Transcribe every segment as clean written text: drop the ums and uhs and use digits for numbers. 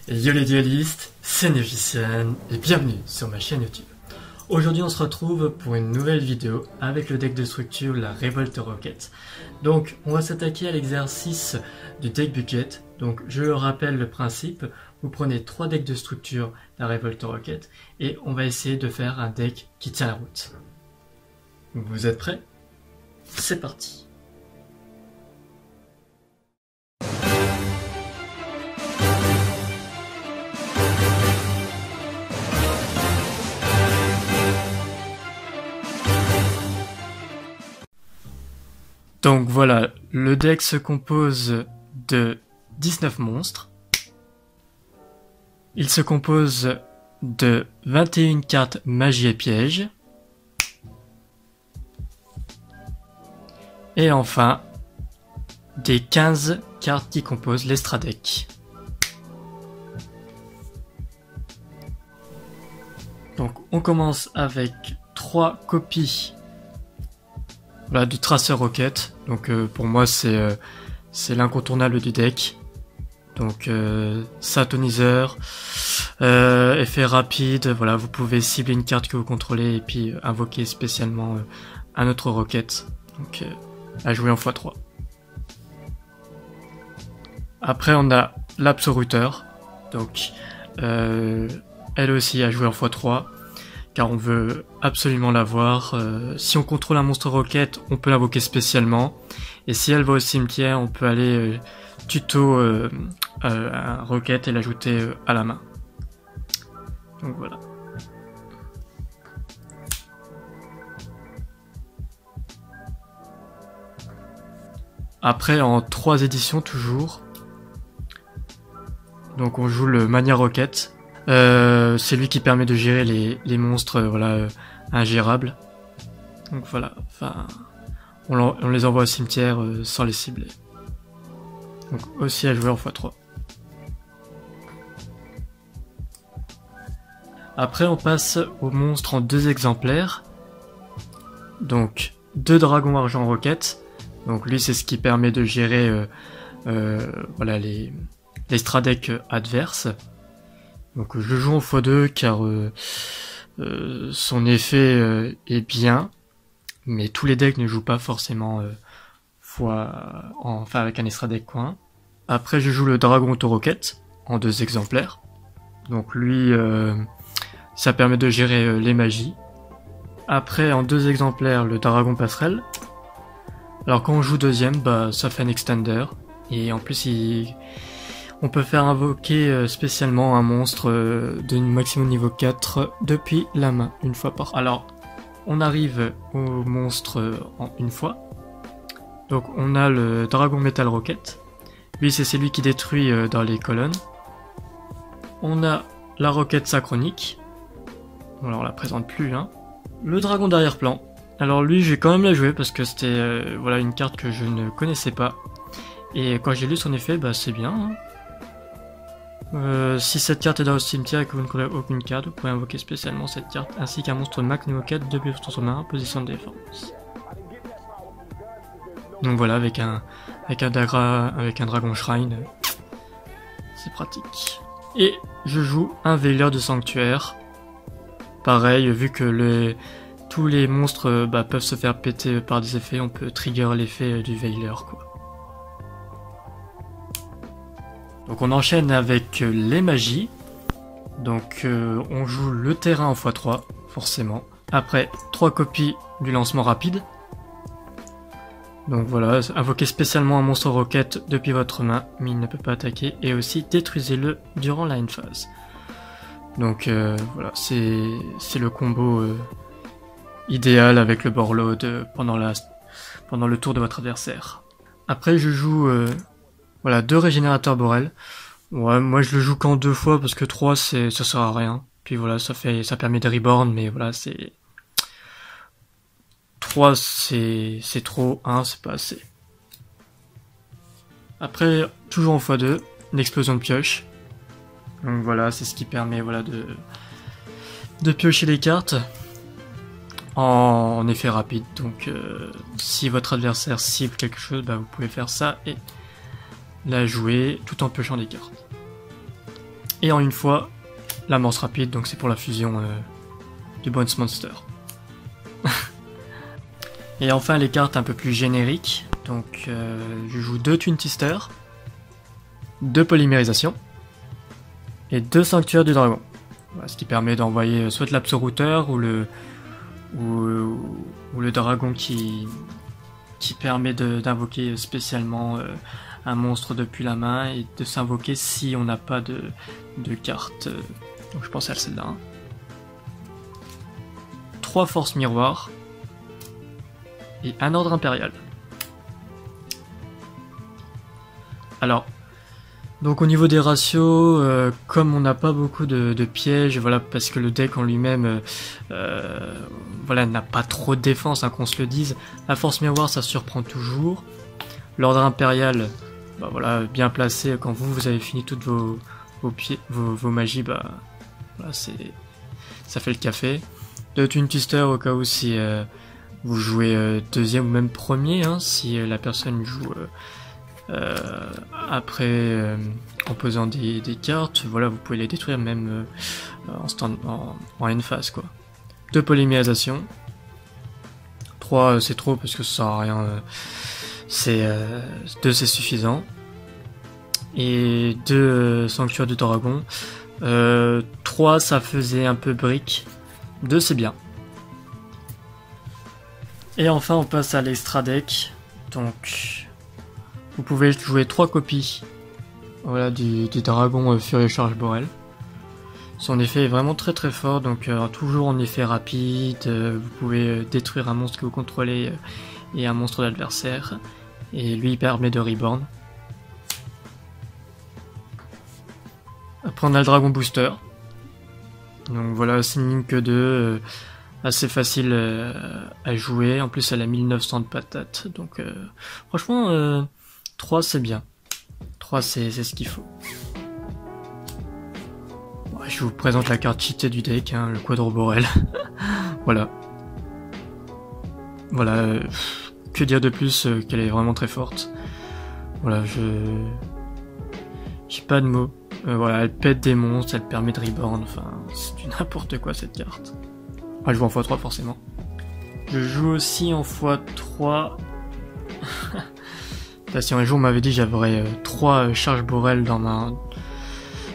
Yo les dualistes, c'est Neficien et bienvenue sur ma chaîne YouTube. Aujourd'hui on se retrouve pour une nouvelle vidéo avec le deck de structure, la Révolte Rocket. Donc on va s'attaquer à l'exercice du deck budget. Donc je rappelle le principe, vous prenez 3 decks de structure, la Révolte Rocket, et on va essayer de faire un deck qui tient la route. Vous êtes prêts? C'est parti. Donc voilà, le deck se compose de 19 monstres. Il se compose de 21 cartes magie et piège. Et enfin, des 15 cartes qui composent l'Extra Deck. Donc on commence avec 3 copies du Tracer Rocket. Donc pour moi c'est l'incontournable du deck. Donc Satoniseur, effet rapide, voilà, vous pouvez cibler une carte que vous contrôlez et puis invoquer spécialement un autre Rocket. Donc à jouer en x3. Après on a l'Absoruteur, donc elle aussi à jouer en x3. Car on veut absolument l'avoir. Si on contrôle un monstre Rocket, on peut l'invoquer spécialement. Et si elle va au cimetière, on peut aller tuto un Rocket et l'ajouter à la main. Donc voilà. Après, en 3 éditions toujours. Donc on joue le Mania Rocket. C'est lui qui permet de gérer les monstres ingérables. Donc voilà, enfin, on les envoie au cimetière sans les cibler. Donc aussi à jouer en x3. Après on passe aux monstres en 2 exemplaires. Donc 2 dragons argent roquette. Donc lui c'est ce qui permet de gérer les extra decks adverses. Donc je joue en x2 car son effet est bien, mais tous les decks ne jouent pas forcément avec un extra deck coin. Après je joue le Dragon Auto-Rocket en 2 exemplaires. Donc lui ça permet de gérer les magies. Après en 2 exemplaires le Dragon Passerelle. Alors quand on joue deuxième, ça fait un extender et en plus on peut faire invoquer spécialement un monstre de maximum niveau 4 depuis la main, une fois par. Alors, on arrive au monstre en une fois. Donc on a le Dragon Metal Rocket. Lui c'est celui qui détruit dans les colonnes. On a la Roquette Synchronique. Alors on la présente plus, hein. Le Dragon d'arrière-plan. Alors lui je vais quand même la jouer parce que c'était une carte que je ne connaissais pas. Et quand j'ai lu son effet, c'est bien, hein. Si cette carte est dans le cimetière et que vous ne contrôlez aucune carte, vous pouvez invoquer spécialement cette carte ainsi qu'un monstre max niveau 4 depuis votre main, position de défense. Donc voilà, avec un dragon shrine, c'est pratique. Et je joue un veilleur de sanctuaire. Pareil, vu que tous les monstres peuvent se faire péter par des effets, on peut trigger l'effet du veilleur, quoi. Donc on enchaîne avec les magies. Donc on joue le terrain en x3, forcément. Après 3 copies du lancement rapide. Donc voilà, invoquez spécialement un monstre roquette depuis votre main, mais il ne peut pas attaquer. Et aussi détruisez-le durant la end phase. Donc voilà, c'est le combo idéal avec le Borload pendant le tour de votre adversaire. Après je joue 2 régénérateurs Borel. Ouais, moi je le joue qu'en 2 fois parce que 3 ça sert à rien. Puis voilà, ça permet de reborn, mais voilà, 3 c'est trop, 1 c'est pas assez. Après, toujours en x2, une explosion de pioche. Donc voilà, c'est ce qui permet de piocher les cartes en effet rapide. Donc si votre adversaire cible quelque chose, vous pouvez faire ça et la jouer tout en piochant des cartes. Et en une fois, l'amorce rapide, donc c'est pour la fusion du Bounce Monster. Et enfin les cartes un peu plus génériques, donc je joue 2 Twin Twister, 2 Polymérisation et 2 Sanctuaires du Dragon. Voilà, ce qui permet d'envoyer soit de l'absorouteur ou le dragon qui permet d'invoquer spécialement un monstre depuis la main et de s'invoquer si on n'a pas de carte. Donc je pense à celle-là. 3 forces miroirs et un ordre impérial. Alors, donc au niveau des ratios, comme on n'a pas beaucoup de pièges, voilà, parce que le deck en lui-même voilà, n'a pas trop de défense, hein, qu'on se le dise, la force miroir ça surprend toujours. L'ordre impérial, bah voilà, bien placé, quand vous avez fini toutes vos magies, bah voilà, ça fait le café. 2 Twin Twister au cas où si vous jouez deuxième ou même premier, hein, si la personne joue après en posant des cartes, voilà, vous pouvez les détruire même en une phase, quoi. 2 polymérisation, 3 c'est trop parce que ça sert à rien, 2 c'est suffisant, et 2 sanctuaires du dragon, 3 ça faisait un peu brique, 2 c'est bien. Et enfin on passe à l'extra deck, donc vous pouvez jouer 3 copies, voilà, du dragon Furie Charge Borel. Son effet est vraiment très très fort, donc toujours en effet rapide, vous pouvez détruire un monstre que vous contrôlez et un monstre d'adversaire, et lui il permet de reborn. Après on a le Dragon Booster, donc voilà, c'est une ligne que 2, assez facile à jouer, en plus elle a 1900 de patates, donc franchement 3 c'est bien, 3 c'est ce qu'il faut. Ouais, je vous présente la carte cheatée du deck, hein, le Quadro Borel. Voilà. Voilà, que dire de plus qu'elle est vraiment très forte. Voilà, j'ai pas de mots. Voilà, elle pète des monstres, elle permet de reborn, enfin, c'est du n'importe quoi cette carte. Ah, je joue en x3 forcément. Je joue aussi en x3. Là, si un jour on m'avait dit j'avais 3 charges Borel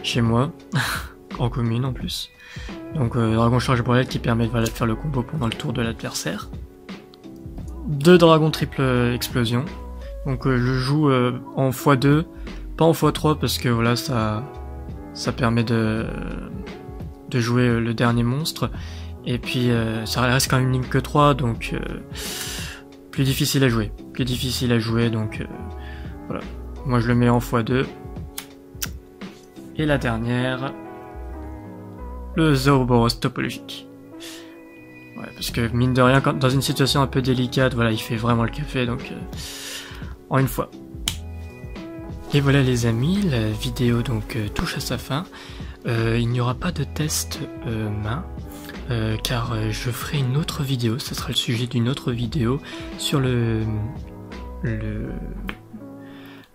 chez moi, en commune en plus. Donc dragon charge Borel qui permet de faire le combo pendant le tour de l'adversaire. 2 dragons triple explosion. Donc je joue en x2, pas en x3 parce que voilà, ça permet de jouer le dernier monstre. Et puis ça reste quand même une ligne que 3, donc plus difficile à jouer. Donc voilà. Moi je le mets en x2. Et la dernière, le Zoroboros topologique. Ouais, parce que mine de rien, dans une situation un peu délicate, voilà, il fait vraiment le café, donc en une fois. Et voilà les amis, la vidéo donc touche à sa fin. Il n'y aura pas de test main, car je ferai une autre vidéo, ce sera le sujet d'une autre vidéo sur le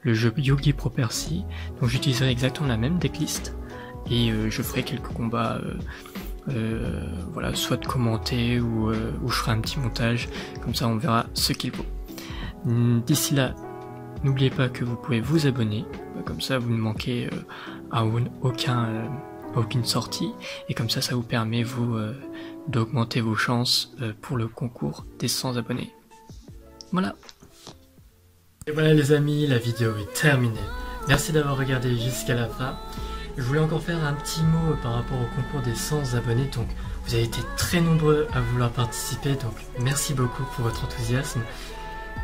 jeu Yu-Gi Pro Percy. Donc j'utiliserai exactement la même decklist et je ferai quelques combats, voilà, soit de commenter ou je ferai un petit montage, comme ça on verra ce qu'il vaut. D'ici là, n'oubliez pas que vous pouvez vous abonner, comme ça vous ne manquez à aucune sortie, et comme ça vous permet vous d'augmenter vos chances pour le concours des 100 abonnés. Voilà. Et voilà les amis, la vidéo est terminée. Merci d'avoir regardé jusqu'à la fin. Je voulais encore faire un petit mot par rapport au concours des 100 abonnés. Donc vous avez été très nombreux à vouloir participer, donc merci beaucoup pour votre enthousiasme.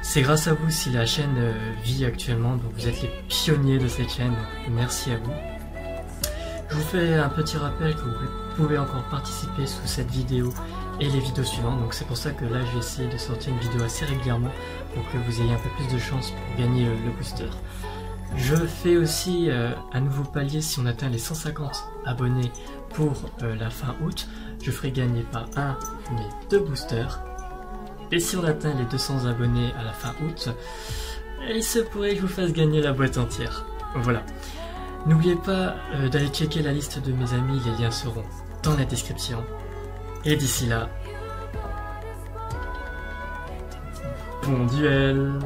C'est grâce à vous si la chaîne vit actuellement, donc vous êtes les pionniers de cette chaîne, donc merci à vous. Je vous fais un petit rappel que vous pouvez encore participer sous cette vidéo et les vidéos suivantes, donc c'est pour ça que là je vais essayer de sortir une vidéo assez régulièrement pour que vous ayez un peu plus de chance pour gagner le booster. Je fais aussi un nouveau palier si on atteint les 150 abonnés pour la fin août. Je ferai gagner pas un mais 2 boosters. Et si on atteint les 200 abonnés à la fin août, il se pourrait que je vous fasse gagner la boîte entière. Voilà. N'oubliez pas d'aller checker la liste de mes amis, les liens seront dans la description. Et d'ici là, bon duel!